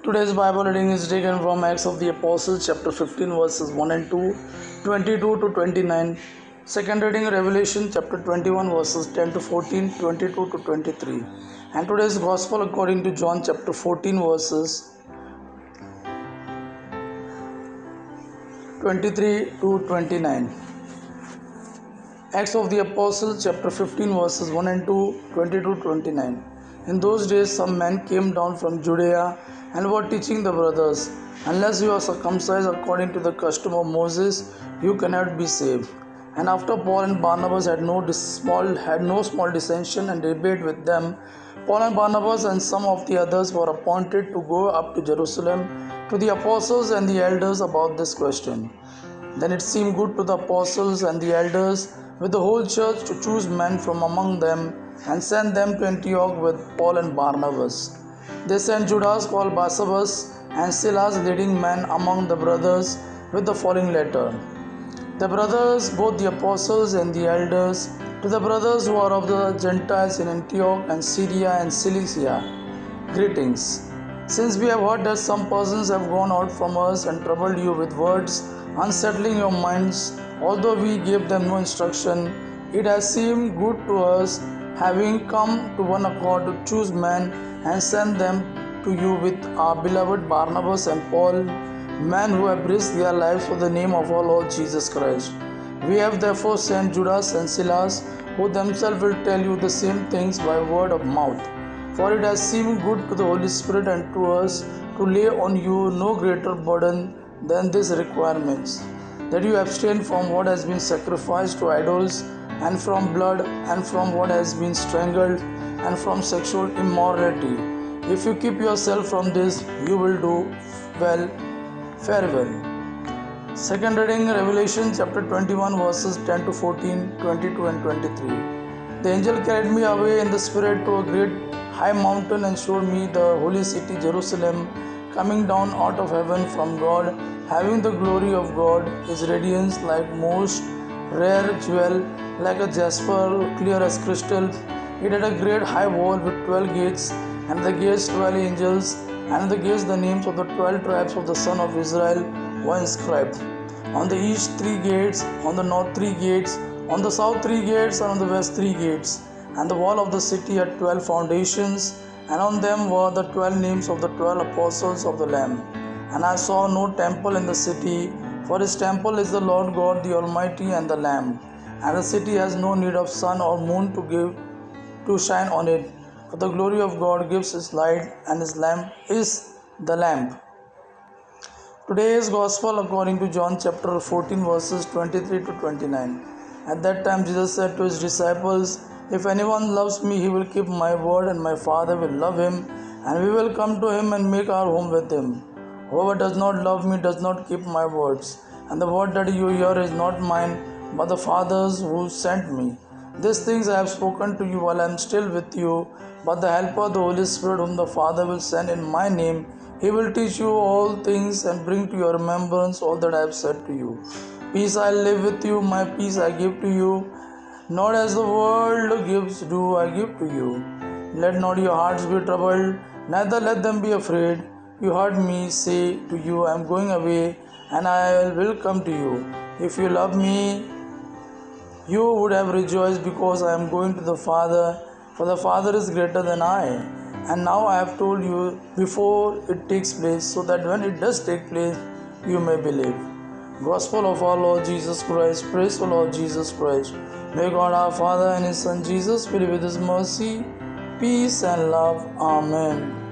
Today's Bible reading is taken from Acts of the Apostles, chapter 15, verses 1 and 2, 22 to 29. Second reading, Revelation, chapter 21, verses 10 to 14, 22 to 23. And today's Gospel according to John, chapter 14, verses 23 to 29. Acts of the Apostles, chapter 15, verses 1 and 2, 22 to 29. In those days, some men came down from Judea and were teaching the brothers, unless you are circumcised according to the custom of Moses, you cannot be saved. And after Paul and Barnabas had no small dissension and debate with them, Paul and Barnabas and some of the others were appointed to go up to Jerusalem to the apostles and the elders about this question. Then it seemed good to the apostles and the elders with the whole church to choose men from among them and send them to Antioch with Paul and Barnabas. They sent Judas called Barsabas and Silas, leading men among the brothers, with the following letter. The brothers, both the apostles and the elders, to the brothers who are of the Gentiles in Antioch and Syria and Cilicia, greetings. Since we have heard that some persons have gone out from us and troubled you with words, unsettling your minds, although we gave them no instruction, it has seemed good to us, having come to one accord, to choose men and send them to you with our beloved Barnabas and Paul, men who have risked their lives for the name of our Lord Jesus Christ. We have therefore sent Judas and Silas, who themselves will tell you the same things by word of mouth. For it has seemed good to the Holy Spirit and to us to lay on you no greater burden than these requirements, that you abstain from what has been sacrificed to idols, and from blood, and from what has been strangled, and from sexual immorality. If you keep yourself from this, you will do well, fare well. Second reading, Revelation chapter 21, verses 10 to 14, 22 and 23. The angel carried me away in the spirit to a great high mountain and showed me the holy city Jerusalem, coming down out of heaven from God, having the glory of God. His radiance like most rare jewel, like a jasper, clear as crystal. It had a great high wall with 12 gates, and the gates 12 angels, and the gates the names of the 12 tribes of the son of Israel were inscribed. On the east 3 gates, on the north 3 gates, on the south 3 gates, and on the west 3 gates. And the wall of the city had 12 foundations, and on them were the 12 names of the 12 apostles of the Lamb. And I saw no temple in the city, for his temple is the Lord God, the Almighty, and the Lamb. And the city has no need of sun or moon to shine on it, for the glory of God gives his light, and his lamp is the lamp. Today's Gospel according to John chapter 14, verses 23 to 29. At that time Jesus said to his disciples, If anyone loves me, he will keep my word, and my Father will love him, and we will come to him and make our home with him. Whoever does not love me does not keep my words, and the word that you hear is not mine, but the Father's who sent me. These things I have spoken to you while I am still with you, but the Helper, the Holy Spirit, whom the Father will send in my name, he will teach you all things and bring to your remembrance all that I have said to you. Peace I live with you, my peace I give to you. Not as the world gives do I give to you. Let not your hearts be troubled, neither let them be afraid. You heard me say to you, I am going away, and I will come to you. If you love me, you would have rejoiced because I am going to the Father, for the Father is greater than I. And now I have told you before it takes place, so that when it does take place, you may believe. Gospel of our Lord Jesus Christ. Praise the Lord Jesus Christ. May God our Father and His Son Jesus fill you with His mercy, peace and love. Amen.